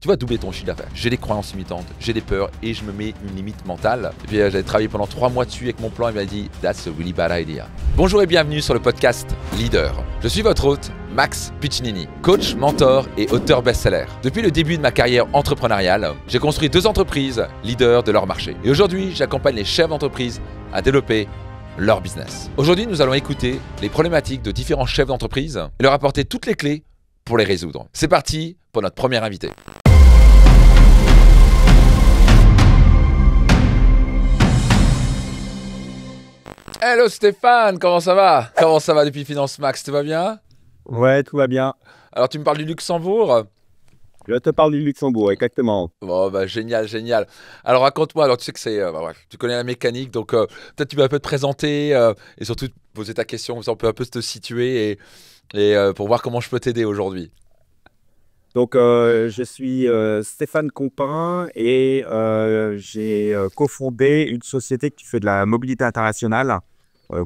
Tu vas doubler ton chiffre d'affaires. J'ai des croyances limitantes, j'ai des peurs et je me mets une limite mentale. Et puis j'ai travaillé pendant 3 mois dessus avec mon plan, il m'a dit « That's a really bad idea ». Bonjour et bienvenue sur le podcast Leader. Je suis votre hôte, Max Piccinini, coach, mentor et auteur best-seller. Depuis le début de ma carrière entrepreneuriale, j'ai construit 2 entreprises leaders de leur marché. Et aujourd'hui, j'accompagne les chefs d'entreprise à développer leur business. Aujourd'hui, nous allons écouter les problématiques de différents chefs d'entreprise et leur apporter toutes les clés pour les résoudre. C'est parti pour notre premier invité. Hello Stéphane, comment ça va? Comment ça va depuis Finance Max, tout va bien? Ouais, tout va bien. Alors tu me parles du Luxembourg? Je te parle du Luxembourg, exactement. Bon bah génial, génial. Alors raconte-moi, alors tu sais que c'est, bref, tu connais la mécanique, donc peut-être tu vas un peu te présenter et surtout te poser ta question, comme ça on peut un peu te situer et pour voir comment je peux t'aider aujourd'hui. Donc, je suis Stéphane Compin et j'ai cofondé une société qui fait de la mobilité internationale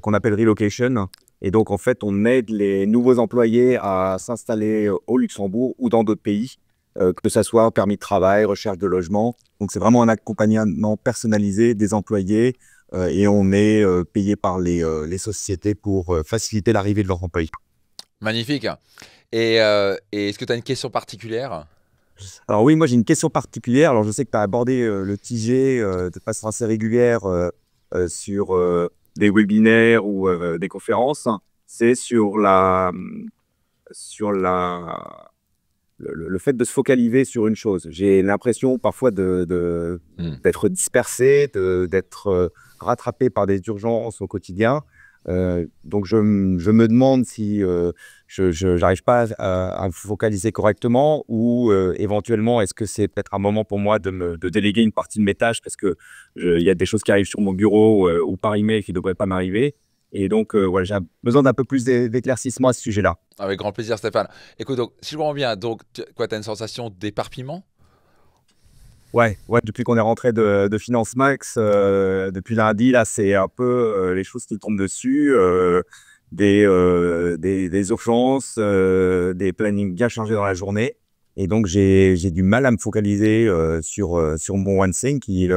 qu'on appelle Relocation. Et donc, en fait, on aide les nouveaux employés à s'installer au Luxembourg ou dans d'autres pays, que ce soit permis de travail, recherche de logement. Donc, c'est vraiment un accompagnement personnalisé des employés et on est payé par les sociétés pour faciliter l'arrivée de leurs employés. Magnifique. Et est-ce que tu as une question particulière? Alors oui, moi j'ai une question particulière. Alors je sais que tu as abordé le TG de façon assez régulière sur des webinaires ou des conférences. C'est sur le fait de se focaliser sur une chose. J'ai l'impression parfois d'être dispersé, d'être rattrapé par des urgences au quotidien. Donc je me demande si je n'arrive pas à me focaliser correctement ou éventuellement est-ce que c'est peut-être un moment pour moi de déléguer une partie de mes tâches parce que il y a des choses qui arrivent sur mon bureau ou par email qui ne devraient pas m'arriver. Et donc voilà, j'ai besoin d'un peu plus d'éclaircissement à ce sujet-là. Avec grand plaisir Stéphane. Écoute, donc, si je comprends bien, donc tu as une sensation d'éparpillement? Ouais, depuis qu'on est rentré de Finance Max, depuis lundi, là, c'est un peu les choses qui tombent dessus, des urgences, des plannings bien chargés dans la journée. Et donc, j'ai du mal à me focaliser sur mon One Thing qui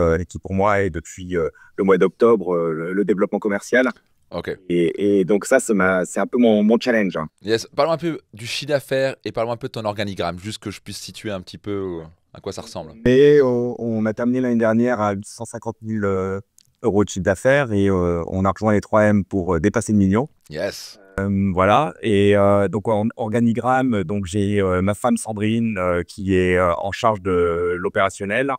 pour moi est depuis le mois d'octobre le développement commercial. Ok. Et donc ça, c'est un peu mon challenge. Yes. Parlons un peu du chiffre d'affaires et parlons un peu de ton organigramme, juste que je puisse situer un petit peu à quoi ça ressemble. Et on a terminé l'année dernière à 150 000 euros de chiffre d'affaires et on a rejoint les 3M pour dépasser le million. Yes. Voilà. Et donc en organigramme, donc j'ai ma femme Sandrine qui est en charge de l'opérationnel.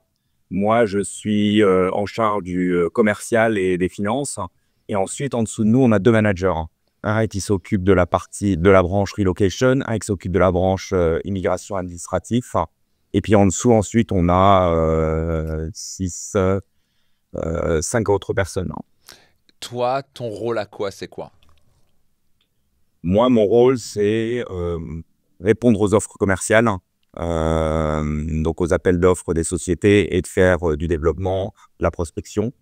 Moi, je suis en charge du commercial et des finances. Et ensuite, en dessous de nous, on a 2 managers. Un qui s'occupe de la branche Relocation, un qui s'occupe de la branche immigration administrative. Et puis en dessous, ensuite, on a 5 autres personnes. Toi, ton rôle à quoi, c'est quoi? Moi, mon rôle, c'est répondre aux offres commerciales, donc aux appels d'offres des sociétés et de faire du développement, la prospection,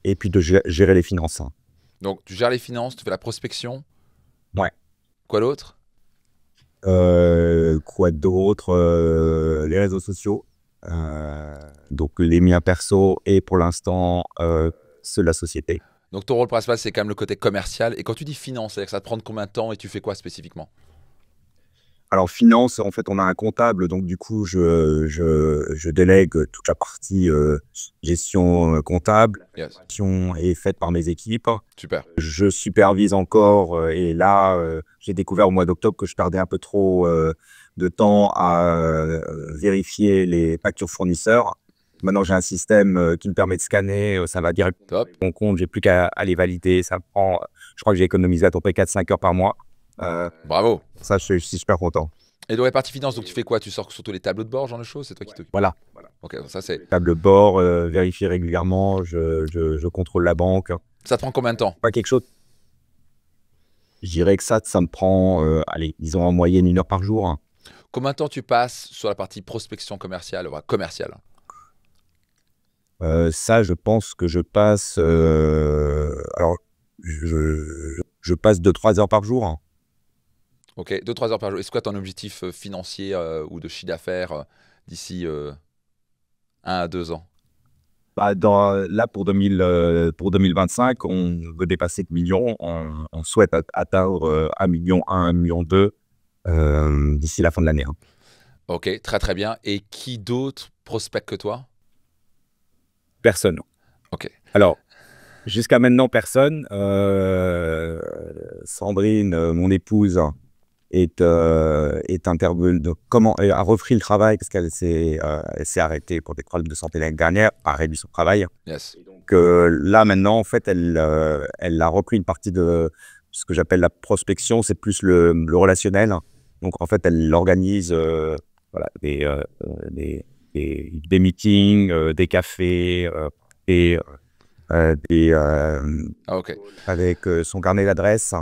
et puis de gérer les finances. Donc, tu gères les finances, tu fais la prospection. Ouais. Quoi d'autre? Quoi d'autre? Les réseaux sociaux. Donc, les miens perso et pour l'instant, ceux de la société. Donc, ton rôle principal, c'est quand même le côté commercial. Et quand tu dis finance, c'est-à-dire que ça te prend combien de temps et tu fais quoi spécifiquement? Alors, finance, en fait, on a un comptable. Donc, du coup, je délègue toute la partie gestion comptable. Yes. La gestion est faite par mes équipes. Super. Je supervise encore. Et là, j'ai découvert au mois d'octobre que je perdais un peu trop de temps à vérifier les factures fournisseurs. Maintenant, j'ai un système qui me permet de scanner. Ça va directement sur mon compte. J'ai plus qu'à les valider. Ça me prend, je crois que j'ai économisé à peu près 4-5 heures par mois. Bravo. Ça, je suis super content. Et dans la partie finance, donc tu fais quoi? Tu sors surtout les tableaux de bord, genre de choses? C'est toi qui t'occupes? Voilà. Ok, donc ça c'est... Table de bord, vérifier régulièrement. Je contrôle la banque. Ça te prend combien de temps? Pas quelque chose. Je dirais que ça me prend, allez, disons en moyenne 1 heure par jour. Combien de temps tu passes sur la partie prospection commerciale? Ça, je pense que je passe... alors, je passe 2-3 heures par jour. Ok, 2-3 heures par jour. Est-ce que tu as un objectif financier ou de chiffre d'affaires d'ici 1 à 2 ans? Bah, là, pour 2025, on veut dépasser le million. On souhaite atteindre 1 million, 1 million 2 d'ici la fin de l'année. Hein. Ok, très très bien. Et qui d'autre prospecte que toi? Personne. Ok. Alors, jusqu'à maintenant, personne. Sandrine, mon épouse, est intervenue, a repris le travail parce qu'elle s'est arrêtée pour des problèmes de santé l'année dernière, a réduit son travail. Yes. Donc là, maintenant, en fait, elle a repris une partie de ce que j'appelle la prospection, c'est plus le relationnel. Donc, en fait, elle organise voilà, des meetings, des cafés et Ok. avec son carnet d'adresses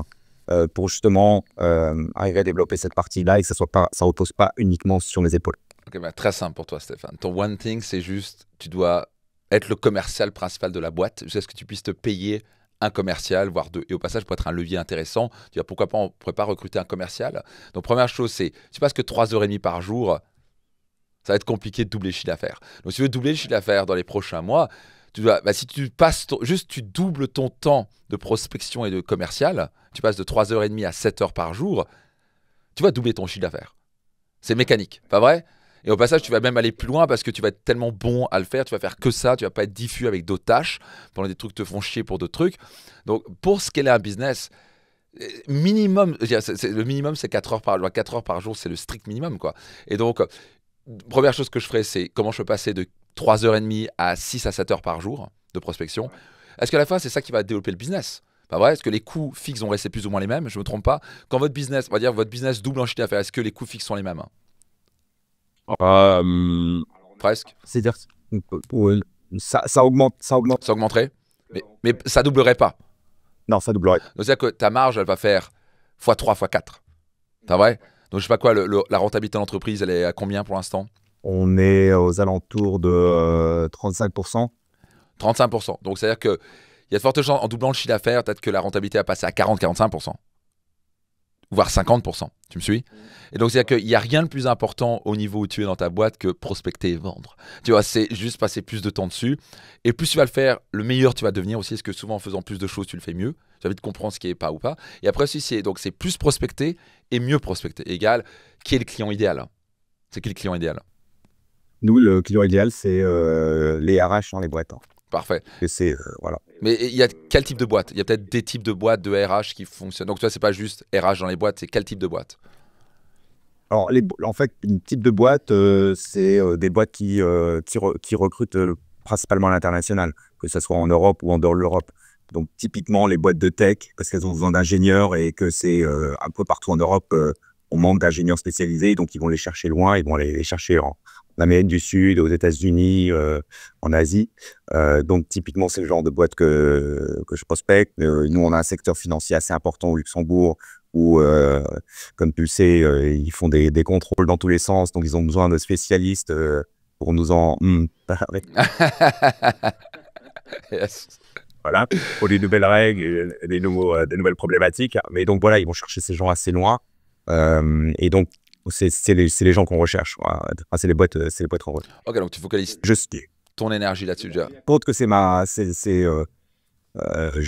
pour justement arriver à développer cette partie-là et que ça repose pas uniquement sur mes épaules. Ok, bah, très simple pour toi, Stéphane. Ton one thing, c'est juste, tu dois être le commercial principal de la boîte jusqu'à ce que tu puisses te payer un commercial, voire deux. Et au passage, pour être un levier intéressant, tu vas pourquoi pas, on ne pourrait pas recruter un commercial. Donc, première chose, c'est, tu passes que 3h30 par jour, ça va être compliqué de doubler le chiffre d'affaires. Donc, si tu veux doubler le chiffre d'affaires dans les prochains mois, si tu passes, juste tu doubles ton temps de prospection et de commercial, tu passes de 3h30 à 7h par jour, tu vas doubler ton chiffre d'affaires. C'est mécanique, pas vrai? Et au passage, tu vas même aller plus loin parce que tu vas être tellement bon à le faire, tu vas faire que ça, tu vas pas être diffus avec d'autres tâches, pendant des trucs te font chier pour d'autres trucs. Donc, pour scaler un business, minimum, le minimum, c'est 4 heures par jour. 4 heures par jour, c'est le strict minimum, quoi. Et donc, première chose que je ferais, c'est comment je peux passer de 3h30 à 6 à 7 heures par jour de prospection. Est-ce qu'à la fin, c'est ça qui va développer le business? Pas vrai? Est-ce que les coûts fixes vont rester plus ou moins les mêmes? Je ne me trompe pas. Quand votre business, on va dire votre business double en chiffre d'affaires, est-ce que les coûts fixes sont les mêmes? Presque. C'est-à-dire ça augmente. Ça augmenterait, mais ça doublerait pas. Non, ça doublerait. Donc, c'est-à-dire que ta marge, elle va faire x3, x4. Pas vrai? Donc, je sais pas quoi, la rentabilité de l'entreprise, elle est à combien pour l'instant? On est aux alentours de 35%. 35%. Donc, c'est-à-dire qu'il y a de fortes chances, en doublant le chiffre d'affaires, peut-être que la rentabilité va passer à 40-45%. Voire 50%. Tu me suis? Et donc, c'est-à-dire qu'il n'y a rien de plus important au niveau où tu es dans ta boîte que prospecter et vendre. Tu vois, c'est juste passer plus de temps dessus. Et plus tu vas le faire, le meilleur tu vas devenir aussi. Parce que souvent, en faisant plus de choses, tu le fais mieux. Tu vas vite comprendre ce qui est pas ou pas. Et après aussi, c'est plus prospecter et mieux prospecter. Égal, qui est le client idéal? C'est qui le client idéal? Nous, le client idéal, c'est les RH dans les boîtes. Hein. Parfait. Et c'est, voilà. Mais il y a quel type de boîte? Il y a peut-être des types de boîtes de RH qui fonctionnent. Donc, toi, c'est pas juste RH dans les boîtes, c'est quel type de boîte? Alors, en fait, une type de boîte, c'est des boîtes qui recrutent principalement à l'international, que ce soit en Europe ou en dehors de l'Europe. Donc, typiquement, les boîtes de tech, parce qu'elles ont besoin d'ingénieurs et que c'est un peu partout en Europe, on manque d'ingénieurs spécialisés. Donc, ils vont les chercher loin. Ils vont aller les chercher en Amérique du Sud, aux États-Unis, en Asie. Donc, typiquement, c'est le genre de boîte que je prospecte. Nous, on a un secteur financier assez important au Luxembourg où, comme tu le sais, ils font des contrôles dans tous les sens. Donc, ils ont besoin de spécialistes pour nous en parler. Yes. Voilà, pour des nouvelles règles, des nouvelles problématiques. Mais donc, voilà, ils vont chercher ces gens assez loin. Et donc, c'est les gens qu'on recherche. Enfin, c'est les boîtes qu'on recherche. Ok, donc tu focalises ton énergie là-dessus déjà. Compte que je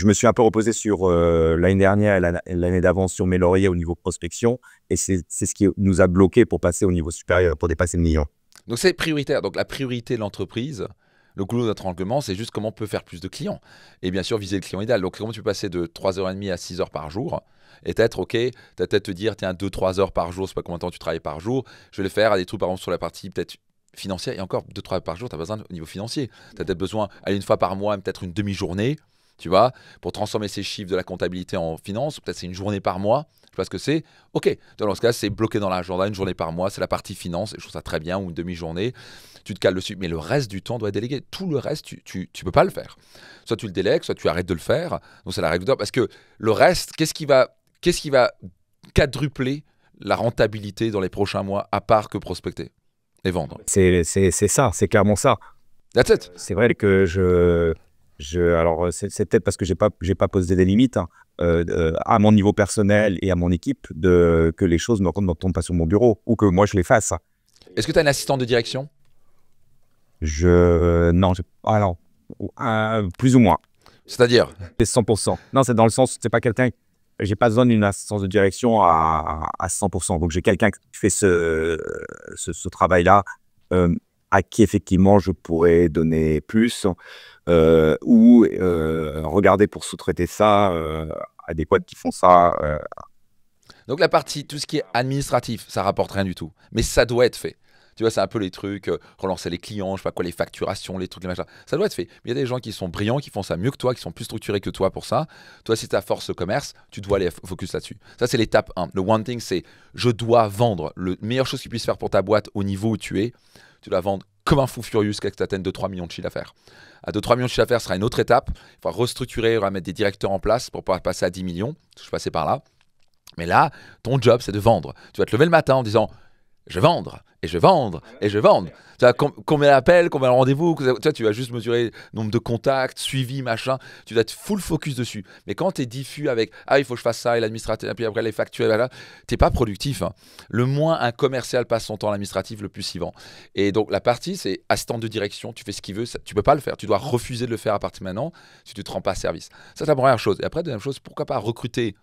me suis un peu reposé sur l'année dernière et l'année d'avant sur mes lauriers au niveau prospection. Et c'est ce qui nous a bloqué pour passer au niveau supérieur, pour dépasser le million. Donc, c'est prioritaire. Donc, la priorité de l'entreprise, le goulot de notre règlement, c'est juste comment on peut faire plus de clients. Et bien sûr, viser le client idéal. Donc, comment tu peux passer de 3h30 à 6 heures par jour et peut-être, ok, tu vas peut-être te dire, tiens, 2-3 heures par jour, je sais pas combien de temps tu travailles par jour, je vais le faire à des trucs, par exemple, sur la partie peut-être financière. Et encore, 2-3 heures par jour, tu as besoin au niveau financier. Tu as peut-être besoin, aller une fois par mois, peut-être une demi-journée, tu vois, pour transformer ces chiffres de la comptabilité en finance. Peut-être c'est une journée par mois. Je sais pas ce que c'est. Ok, dans ce cas, c'est bloqué dans l'agenda, une journée par mois, c'est la partie finance, et je trouve ça très bien, ou une demi-journée. Tu te cales dessus, mais le reste du temps doit être délégué. Tout le reste, tu peux pas le faire. Soit tu le délègues, soit tu arrêtes de le faire. Donc c'est la règle d'or. Parce que le reste, qu'est-ce qui va quadrupler la rentabilité dans les prochains mois, à part que prospecter et vendre? C'est ça, c'est clairement ça. That's it. C'est vrai que alors c'est peut-être parce que j'ai pas posé des limites hein, à mon niveau personnel et à mon équipe que les choses ne tombent pas sur mon bureau ou que moi je les fasse. Est-ce que tu as une assistante de direction? Non, alors, plus ou moins. C'est-à-dire? C'est 100%. Non, c'est dans le sens, c'est pas quelqu'un, j'ai pas besoin d'une assistance de direction à 100%. Donc, j'ai quelqu'un qui fait ce travail-là, à qui effectivement je pourrais donner plus, ou regarder pour sous-traiter ça à des boîtes qui font ça. Donc la partie, tout ce qui est administratif, ça rapporte rien du tout. Mais ça doit être fait. Tu vois, c'est un peu les trucs, relancer les clients, je sais pas quoi, les facturations, les trucs, les machins. Ça doit être fait. Mais il y a des gens qui sont brillants, qui font ça mieux que toi, qui sont plus structurés que toi pour ça. Toi, si tu as force commerce, tu dois aller focus là-dessus. Ça, c'est l'étape 1. Le one thing, c'est je dois vendre. La meilleure chose qu'ils puissent faire pour ta boîte au niveau où tu es, tu dois vendre comme un fou furieux jusqu'à ce que tu atteignes 2-3 millions de chiffre d'affaires. À 2-3 millions de chiffre d'affaires, ce sera une autre étape. Il faudra restructurer, il faudra mettre des directeurs en place pour pouvoir passer à 10 millions. Je suis passé par là. Mais là, ton job, c'est de vendre. Tu vas te lever le matin en disant « je vais vendre, et je vais vendre, et je vais vendre ». Tu vois, combien d'appels, combien de rendez-vous, tu vas juste mesurer nombre de contacts, suivi, machin. Tu vas être full focus dessus. Mais quand tu es diffus avec « ah, il faut que je fasse ça, et l'administratif, et puis après les factures, voilà, tu n'es pas productif. Hein. Le moins un commercial passe son temps à l'administratif, le plus il vend. Et donc, la partie, c'est assistant de direction, tu fais ce qu'il veut, ça, tu ne peux pas le faire. Tu dois refuser de le faire à partir de maintenant si tu ne te rends pas service. Ça, c'est la première chose. Et après, deuxième chose, pourquoi pas recruter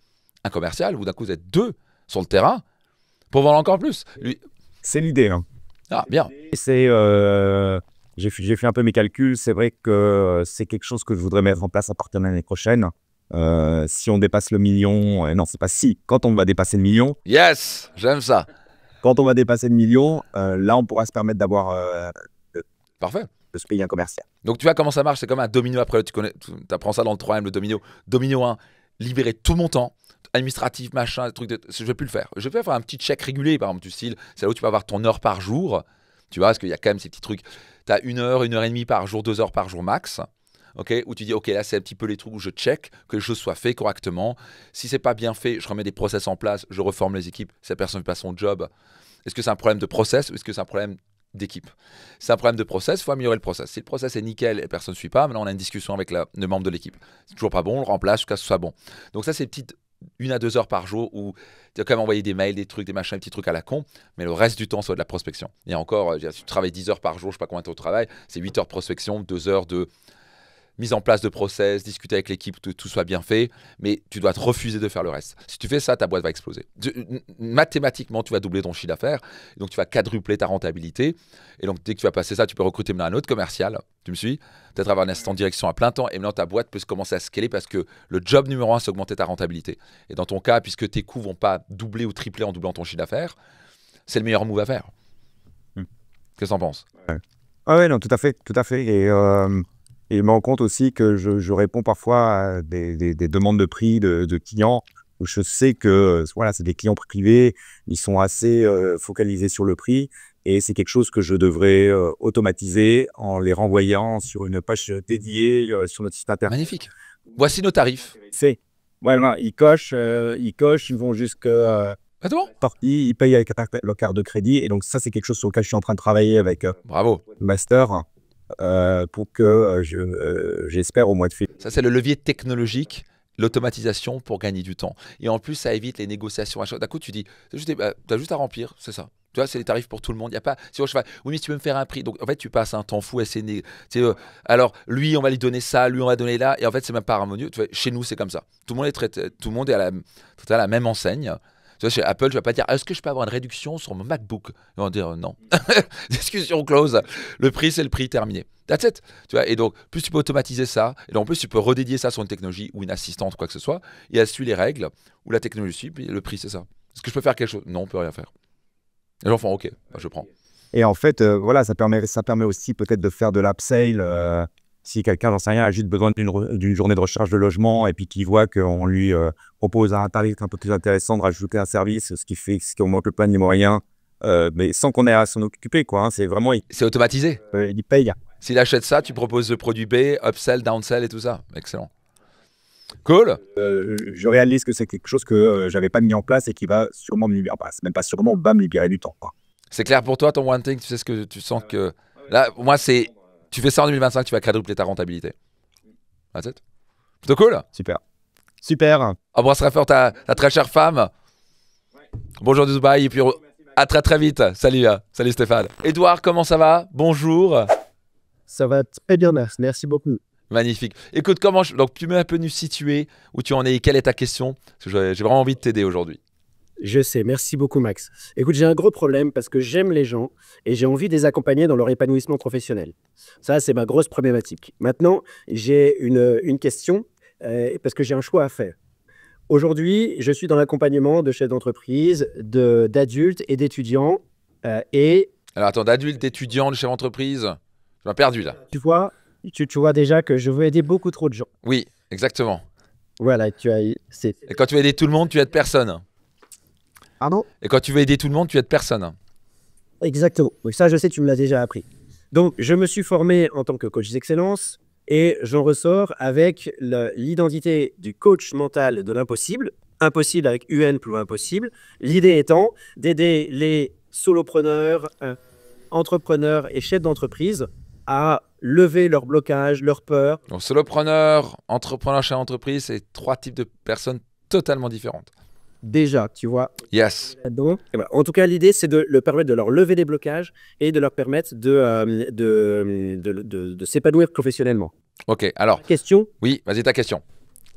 un commercial où d'un coup vous êtes 2 sur le terrain pour vendre encore plus. C'est l'idée. Hein. Ah, bien. J'ai fait un peu mes calculs. C'est vrai que c'est quelque chose que je voudrais mettre en place à partir de l'année prochaine. Si on dépasse le million, non, c'est pas si. Quand on va dépasser le million. Yes, j'aime ça. Quand on va dépasser le million, là, on pourra se permettre d'avoir. Parfait. De se payer un commercial. Donc, tu vois comment ça marche. C'est comme un domino. Après, tu apprends ça dans le 3M, le domino. Domino 1, libérer tout mon temps. Administratif, machin, trucs je vais plus le faire. Je vais faire un petit check régulier, par exemple, du style, c'est là où tu vas avoir ton heure par jour. Tu vois, parce qu'il y a quand même ces petits trucs. Tu as 1 heure, 1 heure et demie par jour, 2 heures par jour max. Okay, où tu dis, OK, là, c'est un petit peu les trucs où je check, que les choses soient faites correctement. Si c'est pas bien fait, je remets des process en place, je reforme les équipes. Si la personne ne fait pas son job, est-ce que c'est un problème de process ou est-ce que c'est un problème d'équipe? C'est un problème de process, il faut améliorer le process. Si le process est nickel et personne ne suit pas, maintenant on a une discussion avec le membre de l'équipe. C'est toujours pas bon, on le remplace jusqu'à ce que ce soit bon. Donc ça, c'est petites 1 à 2 heures par jour où tu as quand même envoyé des mails, des trucs, des machins, des petits trucs à la con, mais le reste du temps, c'est de la prospection. Et encore, si tu travailles 10 heures par jour, je ne sais pas combien de temps tu travailles, c'est 8 heures de prospection, 2 heures de mise en place de process, discuter avec l'équipe, que tout soit bien fait, mais tu dois te refuser de faire le reste. Si tu fais ça, ta boîte va exploser. Mathématiquement, tu vas doubler ton chiffre d'affaires, donc tu vas quadrupler ta rentabilité, et donc dès que tu vas passer ça, tu peux recruter maintenant un autre commercial, tu me suis, peut-être avoir un assistant de direction à plein temps, et maintenant ta boîte peut se commencer à scaler parce que le job numéro 1, c'est augmenter ta rentabilité. Et dans ton cas, puisque tes coûts vont pas doubler ou tripler en doublant ton chiffre d'affaires, c'est le meilleur move à faire. Qu'est-ce que tu en penses? Ah ouais, non, tout à fait, tout à fait. Et je me rends compte aussi que je réponds parfois à des demandes de prix de clients où je sais que voilà, c'est des clients privés, ils sont assez focalisés sur le prix et c'est quelque chose que je devrais automatiser en les renvoyant sur une page dédiée sur notre site internet. Magnifique. Voici nos tarifs. Voilà, ils cochent, ils vont jusqu'à sortie, ils payent avec leur carte de crédit et donc ça, c'est quelque chose sur lequel je suis en train de travailler avec Bravo. Master. Pour que j'espère au mois de février. Ça, c'est le levier technologique, l'automatisation pour gagner du temps. Et en plus, ça évite les négociations. D'un coup, tu dis, tu as juste à remplir, c'est ça. Tu vois, c'est les tarifs pour tout le monde. Il y a pas. Si je fais, oui, mais si tu veux me faire un prix. Donc, en fait, tu passes un temps fou à essayer. Alors, lui, on va lui donner ça, lui, on va donner là. Et en fait, c'est même pas harmonieux. Tu vois, chez nous, c'est comme ça. Tout le monde est traité à la même enseigne. Tu vois, chez Apple, je ne vais pas dire est-ce que je peux avoir une réduction sur mon MacBook? Ils vont dire non. Discussion close. Le prix, c'est le prix terminé. That's it. Tu vois, et donc, plus tu peux automatiser ça, et donc, en plus, tu peux redédier ça sur une technologie ou une assistante, quoi que ce soit, et elle suit les règles, ou la technologie suit, puis le prix, c'est ça. Est-ce que je peux faire quelque chose? Non, on ne peut rien faire. Les gens font OK, bah, je prends. Et en fait, voilà, ça permet aussi peut-être de faire de l'upsale. Si quelqu'un, j'en sais rien, a juste besoin d'une journée de recherche de logement et puis qu'il voit qu'on lui propose un tarif un peu plus intéressant de rajouter un service, ce qui augmente le plan des moyens, mais sans qu'on ait à s'en occuper, quoi. Hein, c'est vraiment... C'est automatisé. Il paye. S'il achète ça, tu proposes le produit B, upsell, downsell et tout ça. Excellent. Cool. Je réalise que c'est quelque chose que j'avais pas mis en place et qui va sûrement me libérer. C'est même pas sûrement, va me libérer du temps, quoi. C'est clair pour toi, ton one thing, tu sais ce que tu sens que... Là, moi, c'est... Tu fais ça en 2025, tu vas quadrupler ta rentabilité. That's it. Plutôt cool. Super. Embrasse très fort ta très chère femme. Bonjour de Dubaï. Et puis À très très vite. Salut, salut Stéphane. Edouard, comment ça va? Bonjour. Ça va très bien, merci beaucoup. Magnifique. Écoute, donc tu m'as un peu nous situer où tu en es et quelle est ta question? Parce que j'ai vraiment envie de t'aider aujourd'hui. Je sais, merci beaucoup Max. Écoute, j'ai un gros problème parce que j'aime les gens et j'ai envie de les accompagner dans leur épanouissement professionnel. Ça, c'est ma grosse problématique. Maintenant, j'ai une question parce que j'ai un choix à faire. Aujourd'hui, je suis dans l'accompagnement de chefs d'entreprise, d'adultes et d'étudiants. Alors attends, d'adultes, d'étudiants, de chefs d'entreprise, je m'ai perdu là. Tu vois déjà que je veux aider beaucoup trop de gens. Oui, exactement. Voilà, Et quand tu veux aider tout le monde, tu aides personne. Pardon? Et quand tu veux aider tout le monde, tu aides personne. Exactement. Oui, ça, je sais, tu me l'as déjà appris. Donc, je me suis formé en tant que coach d'excellence et j'en ressors avec l'identité du coach mental de l'impossible. Impossible avec UN plus impossible. L'idée étant d'aider les solopreneurs, entrepreneurs et chefs d'entreprise à lever leurs blocages, leurs peurs. Donc, solopreneur, entrepreneur, chef d'entreprise, c'est 3 types de personnes totalement différentes. Déjà, tu vois. Yes. Donc, en tout cas, l'idée, c'est de leur permettre de leur lever des blocages et de leur permettre de s'épanouir professionnellement. Ok, alors. Question? Oui, vas-y, ta question.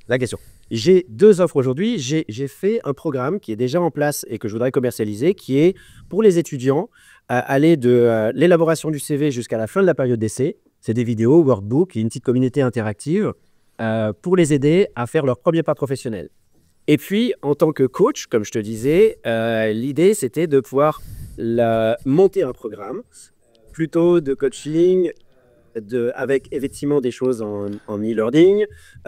La question. J'ai 2 offres aujourd'hui. J'ai fait un programme qui est déjà en place et que je voudrais commercialiser, qui est pour les étudiants, aller de l'élaboration du CV jusqu'à la fin de la période d'essai. C'est des vidéos, workbooks, une petite communauté interactive pour les aider à faire leur premier pas professionnel. Et puis, en tant que coach, comme je te disais, l'idée, c'était de pouvoir monter un programme plutôt de coaching avec effectivement des choses en e-learning,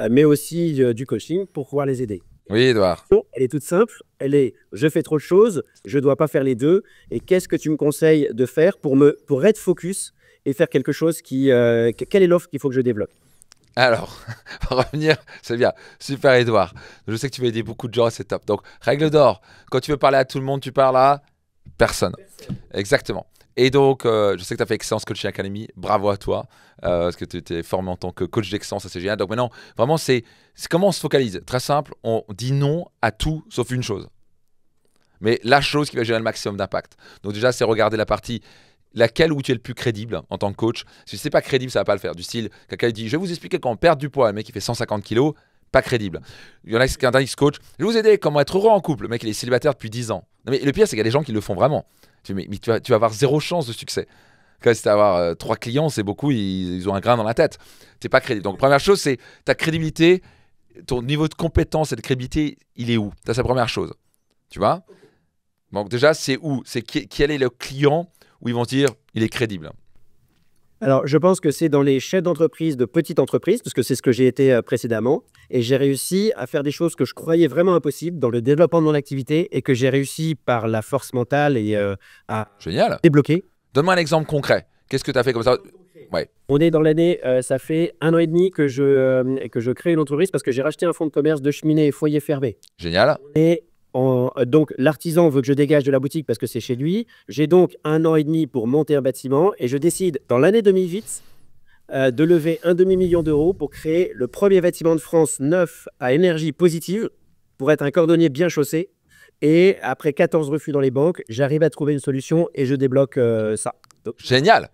mais aussi du coaching pour pouvoir les aider. Oui, Edouard. Elle est toute simple. Elle est « je fais trop de choses, je ne dois pas faire les deux. Et qu'est-ce que tu me conseilles de faire pour être focus et faire quelque chose quelle est l'offre qu'il faut que je développe ?» Alors, pour revenir, c'est bien. Super, Edouard. Je sais que tu vas aider beaucoup de gens, c'est top. Donc, règle d'or, quand tu veux parler à tout le monde, tu parles à personne. Exactement. Et donc, je sais que tu as fait Excellence Coaching Academy. Bravo à toi, parce que tu étais formé en tant que coach d'excellence, ça c'est génial. Donc maintenant, vraiment, c'est comment on se focalise. Très simple, on dit non à tout sauf une chose. Mais la chose qui va générer le maximum d'impact. Donc déjà, c'est regarder la partie laquelle où tu es le plus crédible en tant que coach. Si c'est pas crédible, ça va pas le faire. Du style, quelqu'un dit, je vais vous expliquer comment perdre du poids. Le mec, il fait 150 kilos, pas crédible. Il y en a qui est coach, je vais vous aider comment être heureux en couple. Le mec, il est célibataire depuis 10 ans. Non, mais le pire, c'est qu'il y a des gens qui le font vraiment. Mais tu vas avoir 0 chance de succès. Quand tu vas avoir 3 clients, c'est beaucoup, ils ont un grain dans la tête. Tu n'es pas crédible. Donc, première chose, c'est ta crédibilité, ton niveau de compétence et de crédibilité, il est où? Ça, c'est la première chose. Tu vois? Donc, déjà, c'est où? C'est quel est le client où ils vont se dire, il est crédible? Alors, je pense que c'est dans les chefs d'entreprise de petites entreprises, parce que c'est ce que j'ai été précédemment. Et j'ai réussi à faire des choses que je croyais vraiment impossibles dans le développement de mon activité et que j'ai réussi par la force mentale et à débloquer. Donne-moi un exemple concret. Qu'est-ce que tu as fait comme ça? Ouais. On est dans l'année, ça fait 1 an et demi que je crée une entreprise parce que j'ai racheté un fonds de commerce de cheminées et foyers fermés. Génial. Et donc, l'artisan veut que je dégage de la boutique parce que c'est chez lui. J'ai donc 1 an et demi pour monter un bâtiment et je décide, dans l'année 2008, de lever 1 demi-million d'euros pour créer le premier bâtiment de France neuf à énergie positive pour être un cordonnier bien chaussé. Et après 14 refus dans les banques, j'arrive à trouver une solution et je débloque ça. Donc, génial.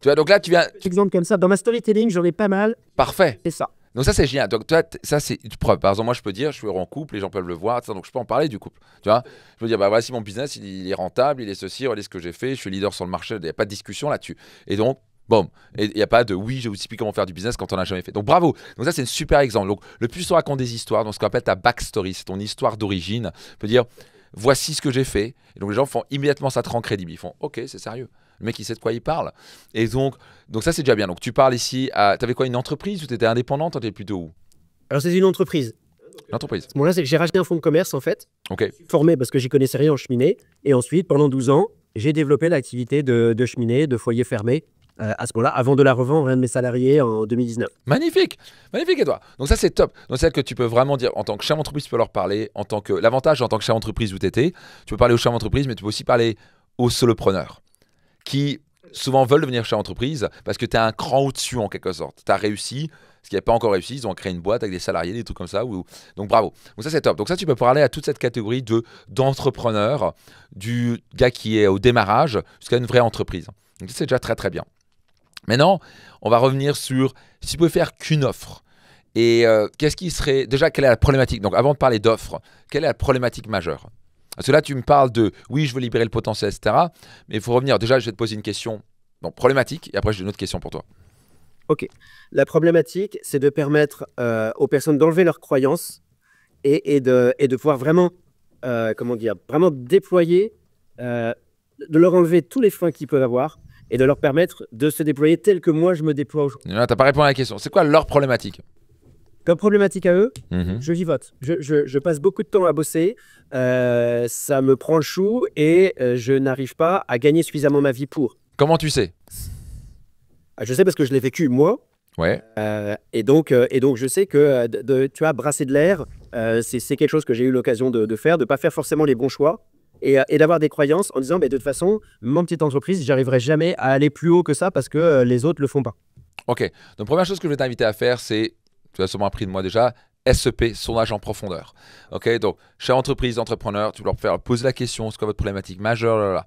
Tu vois, donc là, tu viens... Exemple comme ça, dans ma storytelling, j'en ai pas mal. Parfait. C'est ça. Donc ça, c'est génial. Donc toi, ça, c'est une preuve. Par exemple, moi, je peux dire, je suis en couple, les gens peuvent le voir, donc je peux en parler du couple. Tu vois, je peux dire, bah voici mon business, il est rentable, il est ceci, regardez ce que j'ai fait, je suis leader sur le marché, il n'y a pas de discussion là-dessus. Et donc, boum. Et il n'y a pas de oui, je vous explique comment faire du business quand on n'a jamais fait. Donc bravo. Donc ça, c'est un super exemple. Donc le plus on raconte des histoires, donc ce qu'on appelle ta backstory, c'est ton histoire d'origine. On peut dire, voici ce que j'ai fait. Et donc les gens font immédiatement, ça te rend crédible. Ils font, ok, c'est sérieux. Le mec, il sait de quoi il parle. Et donc ça, c'est déjà bien. Donc tu parles ici à, t'avais quoi, une entreprise ou tu étais indépendante? Tu étais plutôt où? Alors c'est une entreprise. L'entreprise. À ce moment-là, j'ai racheté un fonds de commerce en fait. Ok. Formé parce que j'y connaissais rien en cheminée. Et ensuite, pendant 12 ans, j'ai développé l'activité de cheminée, de foyer fermé. À ce moment-là, avant de la revendre à un de mes salariés en 2019. Magnifique, magnifique Edouard. Donc ça c'est top. Donc c'est que tu peux vraiment dire en tant que chef d'entreprise, tu peux leur parler. En tant que l'avantage en tant que chef d'entreprise où tu étais, tu peux parler aux chefs d'entreprise, mais tu peux aussi parler aux solopreneurs qui souvent veulent devenir chef d'entreprise parce que tu es un cran au-dessus en quelque sorte. Tu as réussi, ce qui n'a pas encore réussi, ils ont créé une boîte avec des salariés, des trucs comme ça. Donc bravo. Donc ça c'est top. Donc ça tu peux parler à toute cette catégorie d'entrepreneurs, du gars qui est au démarrage jusqu'à une vraie entreprise. Donc ça c'est déjà très très bien. Maintenant, on va revenir sur si tu pouvais faire qu'une offre. Et qu'est-ce qui serait... Déjà, quelle est la problématique? Donc avant de parler d'offres, quelle est la problématique majeure? Parce que là, tu me parles de oui, je veux libérer le potentiel, etc. Mais il faut revenir. Déjà, je vais te poser une question problématique et après, j'ai une autre question pour toi. Ok. La problématique, c'est de permettre aux personnes d'enlever leurs croyances et de pouvoir vraiment, vraiment déployer, de leur enlever tous les freins qu'ils peuvent avoir et de leur permettre de se déployer tel que moi, je me déploie aujourd'hui. Tu n'as pas répondu à la question. C'est quoi leur problématique? Comme problématique à eux, je vivote. Je passe beaucoup de temps à bosser, ça me prend le chou et je n'arrive pas à gagner suffisamment ma vie pour. Comment tu sais? Je sais parce que je l'ai vécu moi. Ouais. Et donc, je sais que tu vois, brasser de l'air, c'est quelque chose que j'ai eu l'occasion de faire, de ne pas faire forcément les bons choix et d'avoir des croyances en disant, de toute façon, mon petite entreprise, j'arriverai jamais à aller plus haut que ça parce que les autres le font pas. Ok. Donc, première chose que je vais t'inviter à faire, c'est, tu as sûrement appris de moi déjà, SEP, sondage en profondeur. Ok, donc, chez entreprise, entrepreneur, tu dois leur poser la question, c'est quoi votre problématique majeure,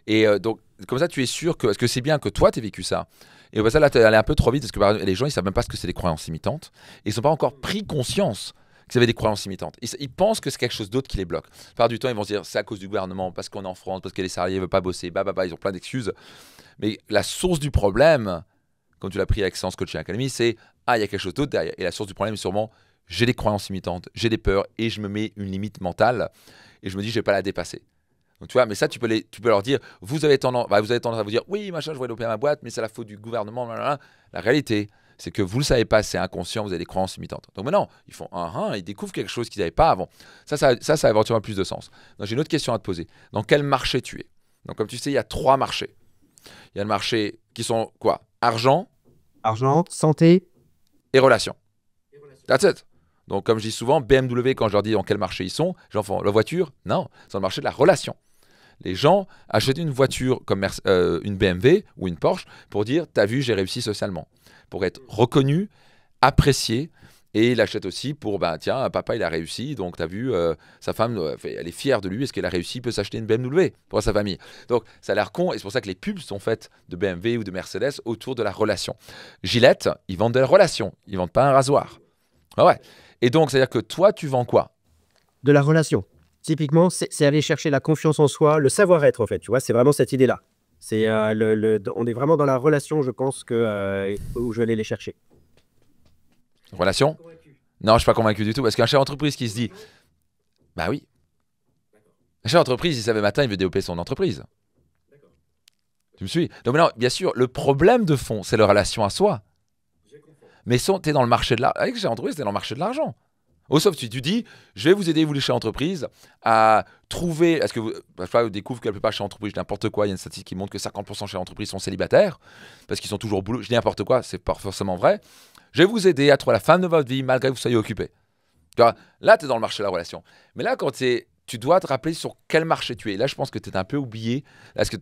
Et donc, comme ça, tu es sûr que, est-ce que c'est bien que toi, tu aies vécu ça? Et ça, là, tu es allé un peu trop vite parce que les gens, ils ne savent même pas ce que c'est des croyances limitantes. Et ils n'ont pas encore pris conscience qu'ils avaient des croyances limitantes. Ils pensent que c'est quelque chose d'autre qui les bloque. La plupart du temps, ils vont se dire, c'est à cause du gouvernement, parce qu'on est en France, parce que les salariés ne veulent pas bosser, ils ont plein d'excuses. Mais la source du problème, comme tu l'as pris avec Science Coaching Academy, c'est, il y a quelque chose d'autre derrière. Et la source du problème est sûrement, j'ai des croyances limitantes, j'ai des peurs et je me mets une limite mentale et je me dis, je ne vais pas la dépasser. Donc, tu vois, mais ça, tu peux leur dire, vous avez tendance à vous dire, oui, machin, je vais développer ma boîte, mais c'est la faute du gouvernement. Blablabla. La réalité, c'est que vous ne le savez pas, c'est inconscient, vous avez des croyances limitantes. Donc maintenant, ils font ils découvrent quelque chose qu'ils n'avaient pas avant. Ça a éventuellement plus de sens. Donc j'ai une autre question à te poser. Dans quel marché tu es? Donc comme tu sais, il y a 3 marchés. Il y a le marché qui sont quoi? Argent, santé et relations. That's it. Donc comme je dis souvent, BMW, quand je leur dis dans quel marché ils sont, les gens font la voiture? Non, c'est dans le marché de la relation. Les gens achètent une voiture comme une BMW ou une Porsche pour dire « t'as vu, j'ai réussi socialement », pour être reconnu, apprécié. Et il l'achète aussi pour « tiens, papa, il a réussi, donc t'as vu, sa femme, elle est fière de lui, est-ce qu'elle a réussi, il peut s'acheter une BMW pour sa famille ». Donc ça a l'air con et c'est pour ça que les pubs sont faites de BMW ou de Mercedes autour de la relation. Gillette, ils vendent de la relation, ils ne vendent pas un rasoir. Ah ouais. Et donc, c'est-à-dire que toi, tu vends quoi? De la relation. Typiquement, c'est aller chercher la confiance en soi, le savoir-être en fait, tu vois, c'est vraiment cette idée-là. On est vraiment dans la relation, je pense, où je vais aller les chercher. Relation? Non, je ne suis pas convaincu du tout, parce qu'un chef d'entreprise qui se dit, bah oui, un chef d'entreprise, il savait matin, il veut développer son entreprise. Tu me suis? Donc maintenant, bien sûr, le problème de fond, c'est la relation à soi. Mais tu es dans le marché de l'argent. Avec chef d'entreprise, tu es dans le marché de l'argent. Sauf si tu dis, je vais vous aider, vous les chefs d'entreprise, à trouver. Est-ce que vous découvrez que la plupart des chefs d'entreprise, n'importe quoi, il y a une statistique qui montre que 50% des chefs d'entreprise sont célibataires, parce qu'ils sont toujours au boulot. Je dis n'importe quoi, c'est pas forcément vrai. Je vais vous aider à trouver la femme de votre vie, malgré que vous soyez occupé. Là, tu es dans le marché de la relation. Mais là, quand tu dois te rappeler sur quel marché tu es. Là, je pense que tu es un peu oublié. Est-ce que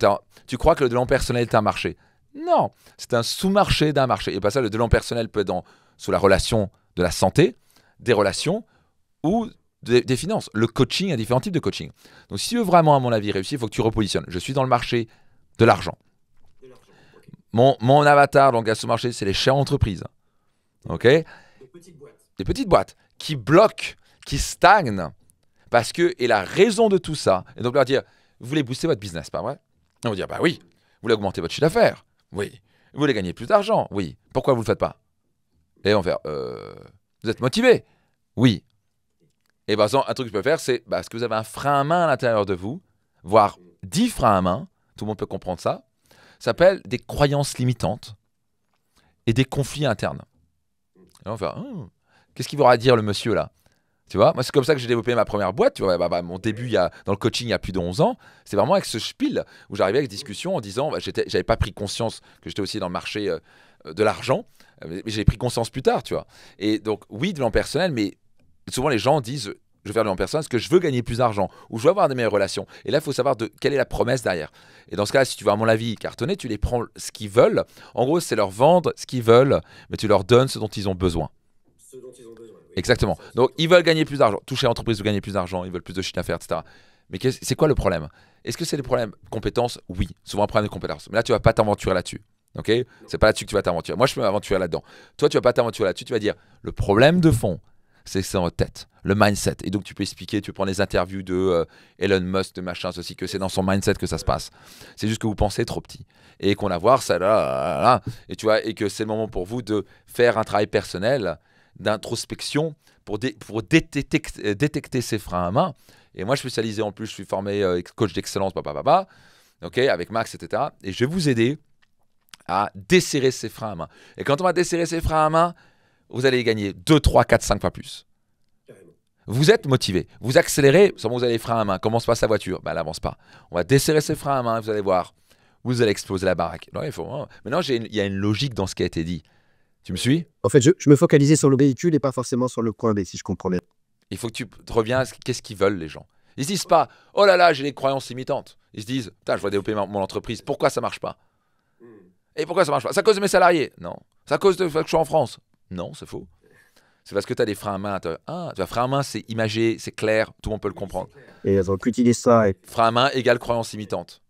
tu crois que le développement personnel est un marché? Non, c'est un sous-marché d'un marché. Et pas ça, le développement personnel peut être sous la relation de la santé, des relations ou des finances. Le coaching, il y a différents types de coaching. Donc, si tu veux vraiment, à mon avis, réussir, il faut que tu repositionnes. Je suis dans le marché de l'argent. Okay. Mon avatar, donc à ce marché, c'est les chefs d'entreprise. Ok? Des petites boîtes qui bloquent, qui stagnent. Parce que, et la raison de tout ça, et donc leur dire, vous voulez booster votre business, pas vrai? On va dire, bah oui. Vous voulez augmenter votre chiffre d'affaires? Oui. Vous voulez gagner plus d'argent? Oui. Pourquoi vous ne le faites pas? Et on va faire, vous êtes motivé? Oui. Et par exemple, un truc que je peux faire, c'est, est-ce que vous avez un frein à main à l'intérieur de vous, voire 10 freins à main, tout le monde peut comprendre ça, ça s'appelle des croyances limitantes et des conflits internes. Et on va faire, qu'est-ce qu'il va dire le monsieur là? Tu vois, moi c'est comme ça que j'ai développé ma première boîte. Tu vois, mon début dans le coaching il y a plus de 11 ans, c'est vraiment avec ce spiel où j'arrivais avec des discussions en disant, j'avais pas pris conscience que j'étais aussi dans le marché de l'argent, mais j'ai pris conscience plus tard, tu vois. Et donc oui, de l'en personnel, mais souvent les gens disent, je veux faire du en personne parce que je veux gagner plus d'argent ou je veux avoir des meilleures relations. Et là, il faut savoir quelle est la promesse derrière. Et dans ce cas-là, si tu veux, à mon avis, cartonner, tu les prends ce qu'ils veulent. En gros, c'est leur vendre ce qu'ils veulent, mais tu leur donnes ce dont ils ont besoin. Ce dont ils ont besoin. Oui. Exactement. Donc, ils veulent gagner plus d'argent. Toucher l'entreprise veut gagner plus d'argent, ils veulent plus de chiffre d'affaires, etc. Mais c'est quoi le problème? Est-ce que c'est des problèmes de compétences? Oui, souvent un problème de compétences. Mais là, tu ne vas pas t'aventurer là-dessus. Ok? C'est pas là-dessus que tu vas t'aventurer. Moi, je peux m'aventurer là-dedans. Toi, tu vas pas t'aventurer là-dessus. Tu vas dire le problème de fond, c'est dans votre tête, le mindset. Et donc, tu peux expliquer, tu prends les interviews de Elon Musk, de machin, ceci, que c'est dans son mindset que ça se passe. C'est juste que vous pensez trop petit. Et qu'on a voir ça là. Et tu vois, et que c'est le moment pour vous de faire un travail personnel, d'introspection, pour détecter ses freins à main. Et moi, je suis spécialisé en plus, je suis formé coach d'excellence, okay, avec Max, etc. Et je vais vous aider à desserrer ses freins à main. Et quand on va desserrer ses freins à main, vous allez gagner 2, 3, 4, 5 fois plus. Carrément. Vous êtes motivé. Vous accélérez, seulement vous avez les freins à main. Comment se passe la voiture? Ben, elle n'avance pas. On va desserrer ses freins à main, vous allez voir. Vous allez exploser la baraque. Non, maintenant, il y a une logique dans ce qui a été dit. Tu me suis? En fait, je me focalisais sur le véhicule et pas forcément sur le point B, si je comprends bien. Il faut que tu reviens à qu'est-ce qu'ils veulent, les gens. Ils se disent pas, oh là là, j'ai des croyances limitantes. Ils se disent, putain, je vais développer mon entreprise. Pourquoi ça marche pas? Et pourquoi ça marche pas? C'est à cause de mes salariés? Non. C'est à cause de que je suis en France? Non, c'est faux. C'est parce que tu as des freins à main. Frein à main, c'est imagé, c'est clair, tout le monde peut le comprendre. Et elles ont utilisé ça. Frein à main égale croyance limitante,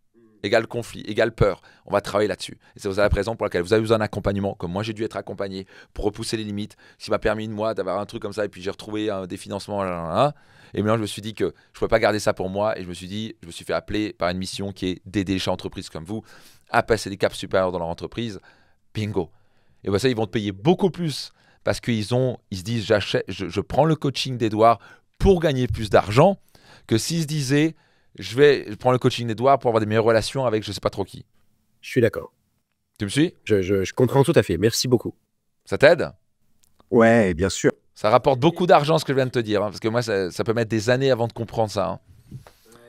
égale conflit, égale peur. On va travailler là-dessus. Et c'est la raison pour laquelle vous avez besoin d'un accompagnement, comme moi j'ai dû être accompagné pour repousser les limites, ce qui m'a permis de moi d'avoir un truc comme ça, et puis j'ai retrouvé des financements. Et maintenant, je me suis dit que je ne pouvais pas garder ça pour moi, et je me suis fait appeler par une mission qui est d'aider les chefs d'entreprise comme vous à passer des caps supérieurs dans leur entreprise. Bingo. Et bien ça, ils vont te payer beaucoup plus parce qu'ils se disent, je prends le coaching d'Edouard pour gagner plus d'argent, que s'ils se disaient, je prends le coaching d'Edouard pour avoir des meilleures relations avec je ne sais pas trop qui. Je suis d'accord. Tu me suis? Je comprends tout à fait. Merci beaucoup. Ça t'aide? Ouais, bien sûr. Ça rapporte beaucoup d'argent, ce que je viens de te dire, hein, parce que moi, ça peut mettre des années avant de comprendre ça. Hein.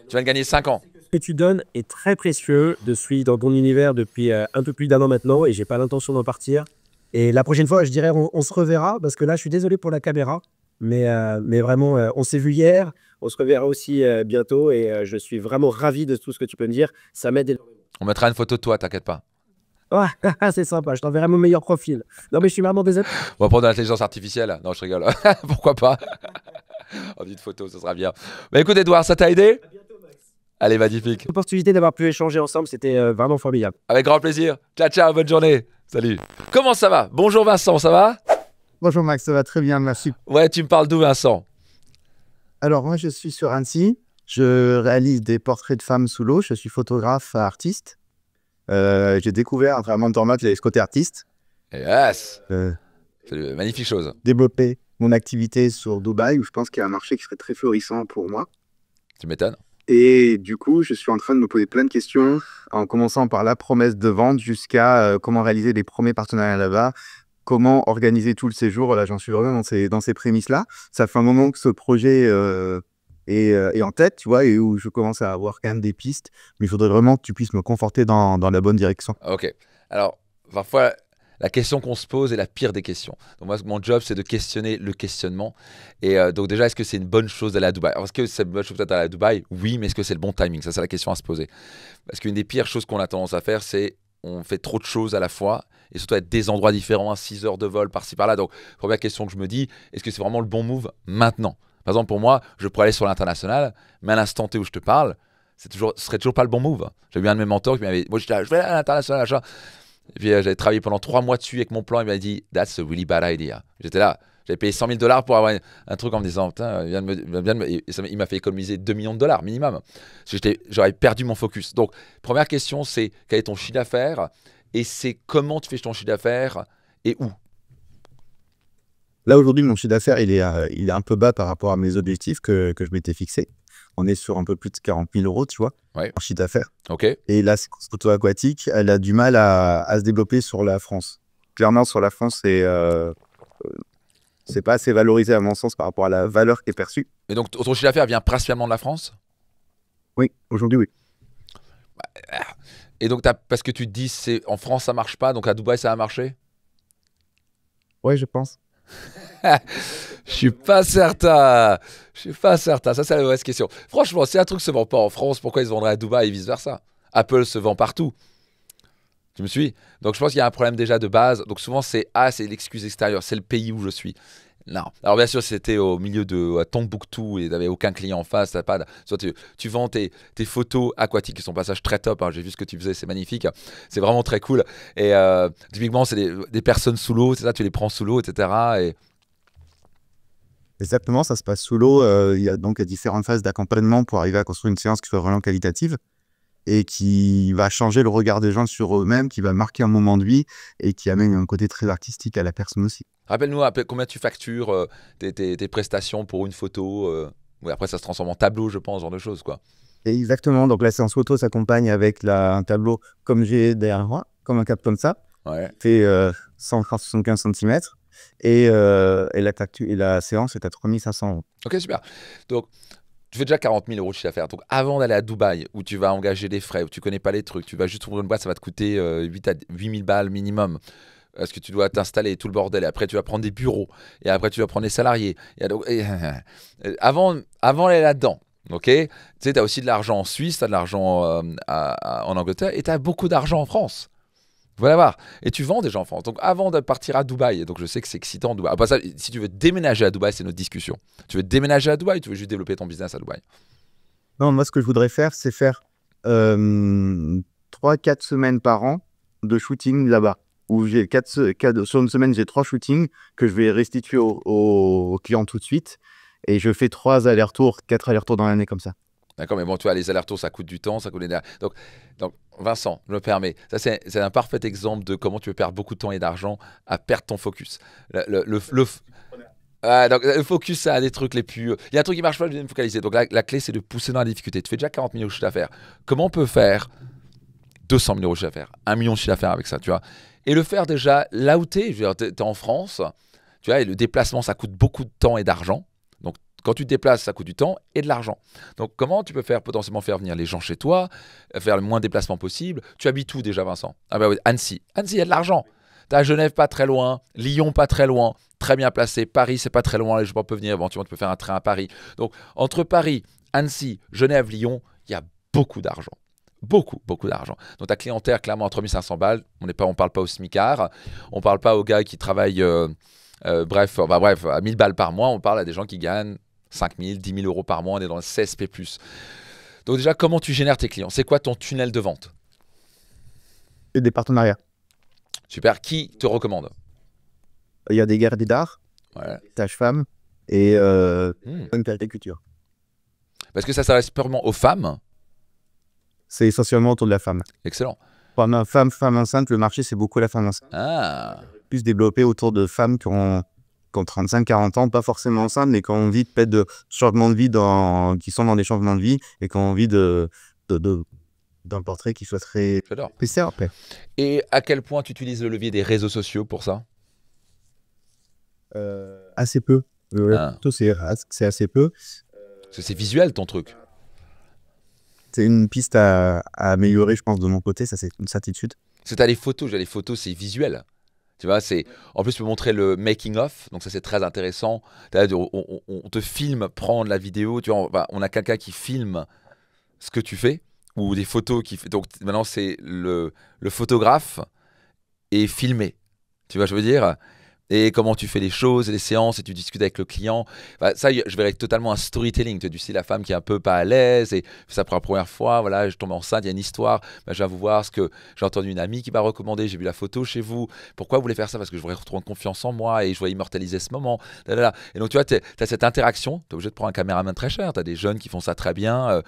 Tu vas gagner 5 ans. Ce que tu donnes est très précieux. Je suis dans ton univers depuis un peu plus d'1 an maintenant et j'ai pas l'intention d'en partir. Et la prochaine fois, je dirais, on se reverra parce que là, je suis désolé pour la caméra, mais vraiment, on s'est vu hier. On se reverra aussi bientôt et je suis vraiment ravi de tout ce que tu peux me dire. Ça m'aide énormément. On mettra une photo de toi, t'inquiète pas. Ouais, c'est sympa. Je t'enverrai mon meilleur profil. Non, mais je suis vraiment désolé. On va prendre de l'intelligence artificielle. Non, je rigole. Pourquoi pas? En petite photo, ce sera bien. Bah écoute, Edouard, ça t'a aidé? Allez, magnifique. L'opportunité d'avoir pu échanger ensemble, c'était vraiment formidable. Avec grand plaisir. Ciao, ciao, bonne journée. Salut. Comment ça va? Bonjour Vincent, ça va? Bonjour Max, ça va très bien, merci. Ouais, tu me parles d'où Vincent? Alors moi je suis sur Annecy, je réalise des portraits de femmes sous l'eau, je suis photographe artiste. J'ai découvert à travers Mentormat ce côté artiste. Yes. C'est une magnifique chose. Développer mon activité sur Dubaï où je pense qu'il y a un marché qui serait très florissant pour moi. Tu m'étonnes. Et du coup, je suis en train de me poser plein de questions, en commençant par la promesse de vente jusqu'à comment réaliser les premiers partenariats là-bas, comment organiser tout le séjour. Là, j'en suis vraiment dans ces prémices-là. Ça fait un moment que ce projet est en tête, tu vois, et où je commence à avoir quand même des pistes. Mais il faudrait vraiment que tu puisses me conforter dans la bonne direction. Ok. Alors, parfois, la question qu'on se pose est la pire des questions. Donc moi, mon job, c'est de questionner le questionnement. Et donc déjà, est-ce que c'est une bonne chose d'aller à Dubaï? Alors, est-ce que c'est une bonne chose peut-être d'aller à Dubaï? Oui, mais est-ce que c'est le bon timing? Ça, c'est la question à se poser. Parce qu'une des pires choses qu'on a tendance à faire, c'est on fait trop de choses à la fois et surtout à des endroits différents, à 6 heures de vol par-ci par-là. Donc, première question que je me dis, est-ce que c'est vraiment le bon move maintenant? Par exemple, pour moi, je pourrais aller sur l'international, mais à l'instant T où je te parle, ce serait toujours pas le bon move. J'ai eu un de mes mentors qui m'avait dit, moi, je vais aller à l'international, achat. Et puis j'avais travaillé pendant 3 mois dessus avec mon plan. Il m'a dit, that's a really bad idea. J'étais là, j'avais payé $100 000 pour avoir un truc en me disant, putain, il m'a fait économiser $2 millions minimum. J'aurais perdu mon focus. Donc, première question, c'est quel est ton chiffre d'affaires et c'est comment tu fais ton chiffre d'affaires et où? Là, aujourd'hui, mon chiffre d'affaires, il est un peu bas par rapport à mes objectifs que je m'étais fixés. On est sur un peu plus de 40 000 euros, tu vois, ouais, en chiffre d'affaires. Ok. Et la photo aquatique, elle a du mal à se développer sur la France. Clairement, sur la France, c'est pas assez valorisé à mon sens par rapport à la valeur qui est perçue. Et donc, ton chiffre d'affaires vient principalement de la France? Oui, aujourd'hui, oui. Et donc, parce que tu te dis, en France, ça marche pas, donc à Dubaï, ça a marché? Oui, je pense. Je suis pas certain. Je suis pas certain. Ça, c'est la mauvaise question. Franchement, si un truc se vend pas en France, pourquoi ils se vendraient à Dubaï et vice-versa? Apple se vend partout. Tu me suis? Donc, je pense qu'il y a un problème déjà de base. Donc, souvent, c'est l'excuse extérieure. C'est le pays où je suis. Non. Alors, bien sûr, si c'était au milieu de Tombouctou et tu n'avais aucun client en face, t'as pas. Soit tu vends tes photos aquatiques qui sont passage très top. Hein. J'ai vu ce que tu faisais, c'est magnifique. C'est vraiment très cool. Et typiquement, c'est des personnes sous l'eau, c'est ça, tu les prends sous l'eau, etc. Et Exactement, ça se passe sous l'eau. Il y a donc différentes phases d'accompagnement pour arriver à construire une séance qui soit vraiment qualitative et qui va changer le regard des gens sur eux-mêmes, qui va marquer un moment de vie et qui amène un côté très artistique à la personne aussi. Rappelle-nous combien tu factures tes prestations pour une photo. Oui, après, ça se transforme en tableau, je pense, ce genre de choses, quoi. Et exactement, donc la séance photo s'accompagne avec un tableau comme j'ai derrière moi, comme un cap comme ça, Ouais. fait 175 cm. Et la séance est à 3500 €. Ok, super. Donc, tu fais déjà 40 000 € de chiffre d'affaires. Donc, avant d'aller à Dubaï, où tu vas engager des frais, où tu connais pas les trucs, tu vas juste ouvrir une boîte, ça va te coûter 8 000 balles minimum. Parce que tu dois t'installer, tout le bordel. Et après, tu vas prendre des bureaux. Et après, tu vas prendre des salariés. Avant d'aller là-dedans, ok, tu sais, tu as aussi de l'argent en Suisse, tu as de l'argent en Angleterre et tu as beaucoup d'argent en France. Voilà voir. Et tu vends déjà en France. Donc avant de partir à Dubaï, donc je sais que c'est excitant Dubaï. Après ça, si tu veux déménager à Dubaï, c'est notre discussion. Tu veux déménager à Dubaï ou tu veux juste développer ton business à Dubaï? Non, moi, ce que je voudrais faire, c'est faire 3-4 semaines par an de shooting là-bas. Où sur une semaine, j'ai 3 shootings que je vais restituer aux clients tout de suite. Et je fais 4 allers-retours dans l'année comme ça. D'accord, mais bon, tu vois, les allers-retours, ça coûte du temps, ça coûte des nerfs. Donc, Vincent, je me permets, ça c'est un parfait exemple de comment tu peux perdre beaucoup de temps et d'argent à perdre ton focus. Le focus, ça a des trucs les plus... Il y a un truc qui marche pas, je vais me focaliser. Donc la clé, c'est de pousser dans la difficulté. Tu fais déjà 40 000 € de chiffre d'affaires. Comment on peut faire 200 000 € de chiffre d'affaires, 1 million de chiffre d'affaires avec ça, tu vois? Et le faire déjà là où tu es. Je veux dire, tu es en France, tu vois, et le déplacement, ça coûte beaucoup de temps et d'argent. Donc, quand tu te déplaces, ça coûte du temps et de l'argent. Donc, comment tu peux potentiellement faire venir les gens chez toi, faire le moins de déplacements possible? Tu habites où déjà, Vincent? Ah bah oui, Annecy. Annecy, il y a de l'argent. Tu as Genève pas très loin, Lyon pas très loin, très bien placé. Paris, c'est pas très loin, les gens peuvent venir. Éventuellement, tu peux faire un train à Paris. Donc, entre Paris, Annecy, Genève, Lyon, il y a beaucoup d'argent. Beaucoup, beaucoup d'argent. Donc, ta clientèle, clairement, à 3 500 balles. On ne parle pas au smicard. On ne parle pas aux gars qui travaillent, bref, à 1000 balles par mois. On parle à des gens qui gagnent 5 000, 10 000 € par mois. On est dans le CSP+. Donc, déjà, comment tu génères tes clients? C'est quoi ton tunnel de vente? Et des partenariats. Super. Qui te recommande? Il y a des gardiens d'art, ouais. sages-femmes et une périculture. Parce que ça s'adresse purement aux femmes? C'est essentiellement autour de la femme. Excellent. Femme enceinte, le marché, c'est beaucoup la femme enceinte. Ah. Plus développé autour de femmes qui ont 35-40 ans, pas forcément enceintes, mais qui ont envie peut-être de changement de vie, qui sont dans des changements de vie et qui ont envie d'un portrait qui soit très spécial après. Et à quel point tu utilises le levier des réseaux sociaux pour ça? Assez peu. C'est assez peu. Parce que c'est visuel ton truc. C'est une piste à améliorer, je pense, de mon côté, ça c'est une certitude. Parce que tu as les photos, c'est visuel. Tu vois, en plus, tu peux montrer le making of, donc ça c'est très intéressant. On te filme prendre la vidéo, tu vois, on a quelqu'un qui filme ce que tu fais, ou des photos qui fait. Donc maintenant, c'est le photographe est filmé. Tu vois, je veux dire, et comment tu fais les choses, les séances, et tu discutes avec le client. Ça, je verrais totalement un storytelling. Tu sais, la femme qui est un peu pas à l'aise et fait ça pour la première fois. Voilà, je tombe enceinte, il y a une histoire. Je viens vous voir ce que j'ai entendu une amie qui m'a recommandé. J'ai vu la photo chez vous. Pourquoi vous voulez faire ça? Parce que je voudrais retrouver confiance en moi et je voudrais immortaliser ce moment. Et donc, tu vois, tu as cette interaction. Tu es obligé de prendre un caméraman très cher. Tu as des jeunes qui font ça très bien.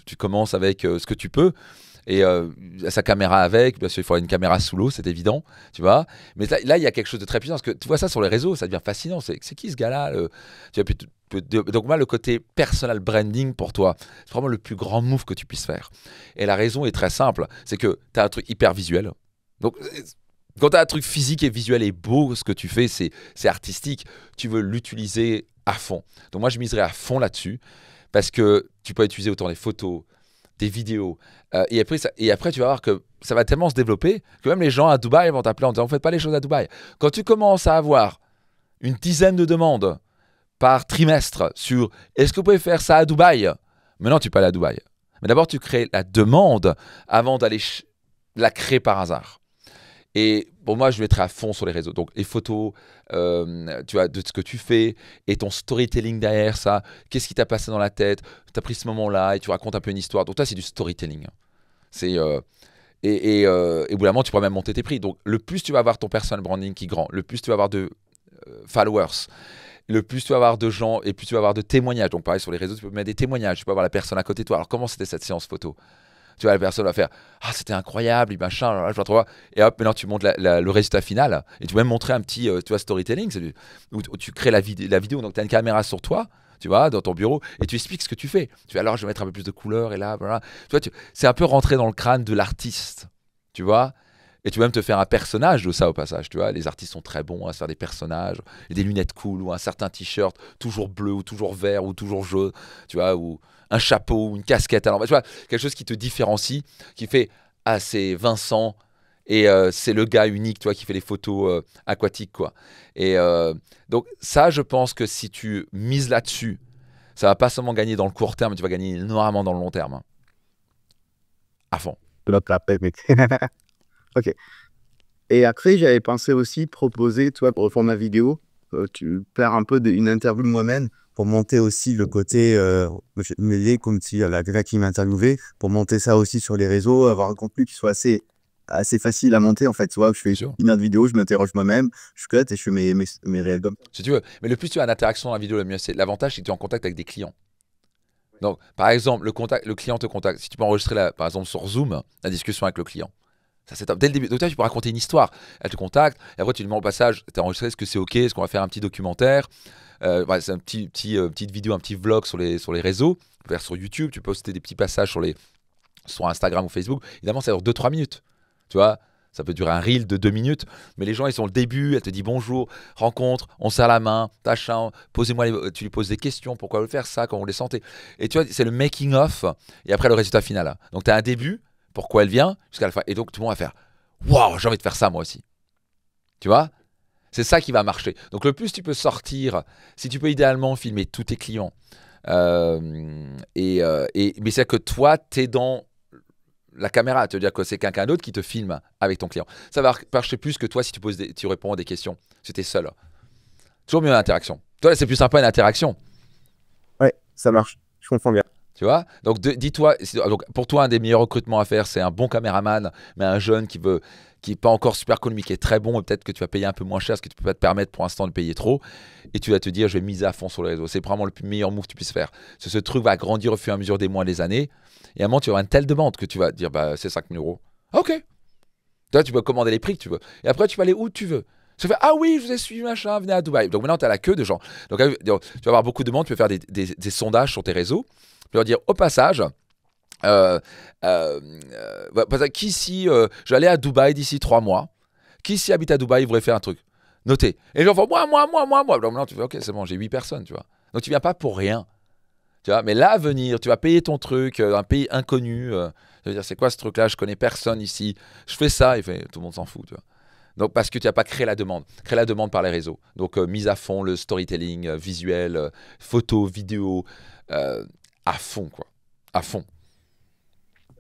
Tu commences avec ce que tu peux. Et sa caméra avec, bien sûr il faut une caméra sous l'eau, c'est évident, tu vois, mais là il y a quelque chose de très puissant, parce que tu vois ça sur les réseaux, ça devient fascinant, c'est qui ce gars-là donc moi le côté personal branding pour toi, c'est vraiment le plus grand move que tu puisses faire, et la raison est très simple, c'est que tu as un truc hyper visuel, donc quand tu as un truc physique et visuel et beau, ce que tu fais c'est artistique, tu veux l'utiliser à fond, donc moi je miserais à fond là-dessus, parce que tu peux utiliser autant les photos, des vidéos, et après tu vas voir que ça va tellement se développer que même les gens à Dubaï vont t'appeler en disant « Faites pas les choses à Dubaï ». Quand tu commences à avoir une dizaine de demandes par trimestre sur est-ce que vous pouvez faire ça à Dubaï? Maintenant, tu peux aller à Dubaï. Mais d'abord, tu crées la demande avant d'aller la créer par hasard. Et pour moi, je mettrais à fond sur les réseaux. Donc, les photos, tu vois, de ce que tu fais et ton storytelling derrière ça. Qu'est-ce qui t'a passé dans la tête? Tu as pris ce moment-là et tu racontes un peu une histoire. Donc, toi, c'est du storytelling. C'est, et au bout d'un moment, tu pourras même monter tes prix. Donc, le plus tu vas avoir ton personal branding qui grand, le plus tu vas avoir de followers, le plus tu vas avoir de gens et plus tu vas avoir de témoignages. Donc, pareil, sur les réseaux, tu peux mettre des témoignages. Tu peux avoir la personne à côté de toi. Alors, comment c'était cette séance photo? Tu vois, la personne va faire « Ah, c'était incroyable, machin, là, je vois trop. » Et hop, maintenant, tu montres le résultat final. Et tu peux même montrer un petit tu vois, storytelling où tu crées la vidéo. Donc, tu as une caméra sur toi, tu vois, dans ton bureau, et tu expliques ce que tu fais. Tu vas alors, je vais mettre un peu plus de couleurs, et là, voilà. Tu vois, c'est un peu rentrer dans le crâne de l'artiste, tu vois. Et tu peux même te faire un personnage de ça au passage, tu vois. Les artistes sont très bons à se faire des personnages, et des lunettes cool, ou un certain t-shirt toujours bleu, ou toujours vert, ou toujours jaune, tu vois, ou un chapeau, ou une casquette. Alors, tu vois, quelque chose qui te différencie, qui fait « Ah, c'est Vincent, et c'est le gars unique, tu vois, qui fait les photos aquatiques, quoi. » Et donc, ça, je pense que si tu mises là-dessus, ça va pas seulement gagner dans le court terme, mais tu vas gagner énormément dans le long terme. Hein. À fond. Ok. Et après, j'avais pensé aussi proposer, toi, pour le format vidéo, faire un peu une interview de moi-même pour monter aussi le côté mêlé, comme si la quelqu'un qui m'interviewait, pour monter ça aussi sur les réseaux, avoir un contenu qui soit assez facile à monter, en fait. Tu vois, je fais une heure de vidéo, je m'interroge moi-même, je cut et je fais mes réels comme ça. Si tu veux. Mais le plus tu as d'interaction dans la vidéo, le mieux c'est. L'avantage, c'est que tu es en contact avec des clients. Donc, par exemple, le client te contacte. Si tu peux enregistrer, par exemple, sur Zoom, la discussion avec le client. Ça, c'est top. Dès le début. Donc, toi, tu peux raconter une histoire. Elle te contacte. Et après, tu lui demandes au passage, tu as enregistré, est-ce que c'est OK? Est-ce qu'on va faire un petit documentaire? C'est une petite vidéo, un petit vlog sur les réseaux. Tu peux faire sur YouTube. Tu peux poster des petits passages sur Instagram ou Facebook. Évidemment, ça dure 2-3 minutes. Tu vois? Ça peut durer un reel de 2 minutes, mais les gens, ils sont le début, elle te dit bonjour, rencontre, on serre la main, tachin, tu lui poses des questions, pourquoi vous faire ça, comment vous les sentez. Et tu vois, c'est le making of, et après le résultat final. Donc tu as un début, pourquoi elle vient, jusqu'à la fin. Et donc tout le monde va faire, waouh, j'ai envie de faire ça moi aussi. Tu vois? C'est ça qui va marcher. Donc le plus tu peux sortir, si tu peux idéalement filmer tous tes clients, mais c'est que toi, tu es dans la caméra, tu veux dire que c'est quelqu'un d'autre qui te filme avec ton client. Ça va marcher plus que toi si tu réponds à des questions. Si tu es seul. Toujours mieux l'interaction. Toi, c'est plus sympa une interaction. Ouais, ça marche. Je comprends bien. Tu vois? Donc, dis-toi, donc, pour toi, un des meilleurs recrutements à faire, c'est un bon caméraman, mais un jeune qui n'est pas encore super connu, mais qui est très bon, et peut-être que tu vas payer un peu moins cher, parce que tu ne peux pas te permettre pour l'instant de payer trop. Et tu vas te dire, je vais miser à fond sur le réseau. C'est vraiment le meilleur move que tu puisses faire. Ce truc va grandir au fur et à mesure des mois, des années. Et à un moment, tu auras une telle demande que tu vas dire, bah, c'est 5 000 €. Ok. Toi, tu peux commander les prix que tu veux. Et après, tu vas aller où tu veux. Tu fais, ah oui, je vous ai suivi, machin, venez à Dubaï. Donc maintenant, tu as la queue de gens. Donc, tu vas avoir beaucoup de demandes, tu peux faire des sondages sur tes réseaux. Tu peux leur dire, au passage, qui ici, je vais aller à Dubaï d'ici 3 mois. Qui ici habite à Dubaï, voudrait faire un truc. Notez. Et les gens font, moi. Donc maintenant, tu fais, ok, c'est bon, j'ai 8 personnes, tu vois. Donc tu viens pas pour rien. Tu vois, mais là, à venir, tu vas payer ton truc dans un pays inconnu. Je veux dire, c'est quoi ce truc-là? Je connais personne ici. Je fais ça, et tout le monde s'en fout, tu vois. Donc, parce que tu n'as pas créé la demande. Crée la demande par les réseaux. Donc, mise à fond, le storytelling, visuel, photo, vidéo, à fond, quoi. À fond.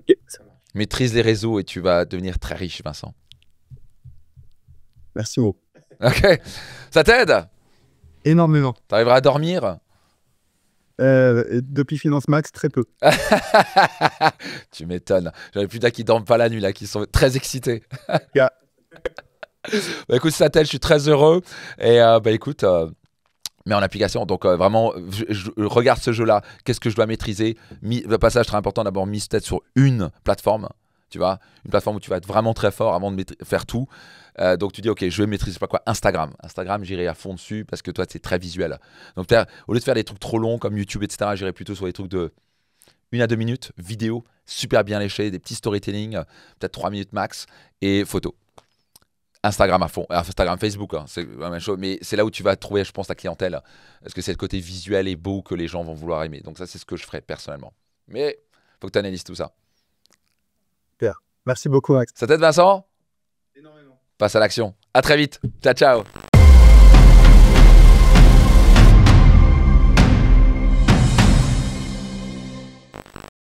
Ok, ça marche. Maîtrise les réseaux et tu vas devenir très riche, Vincent. Merci beaucoup. Ok. Ça t'aide? Énormément. Tu arriveras à dormir? Depuis Finance Max, très peu. Tu m'étonnes. J'en ai plus d'un qui ne dorment pas la nuit, là, qui sont très excités. Yeah. Bah, écoute, ça t'aide, je suis très heureux. Et bah écoute, mets en application. Donc vraiment, je regarde ce jeu-là. Qu'est-ce que je dois maîtriser? Le passage très important, d'abord, mise peut-être sur une plateforme. Tu vois, une plateforme où tu vas être vraiment très fort avant de faire tout. Donc tu dis, ok, je vais maîtriser, je sais pas quoi, Instagram. Instagram, j'irai à fond dessus parce que toi, c'est très visuel. Donc au lieu de faire des trucs trop longs comme YouTube, etc., j'irai plutôt sur des trucs de 1 à 2 minutes, vidéo, super bien léché, des petits storytelling, peut-être 3 minutes max, et photo. Instagram à fond, Instagram, Facebook, hein, c'est la même chose, mais c'est là où tu vas trouver, je pense, ta clientèle, parce que c'est le côté visuel et beau que les gens vont vouloir aimer. Donc ça, c'est ce que je ferai personnellement. Mais il faut que tu analyses tout ça. Super. Merci beaucoup, Max. Ça t'aide, Vincent? Énormément. Passe à l'action. À très vite. Ciao, ciao.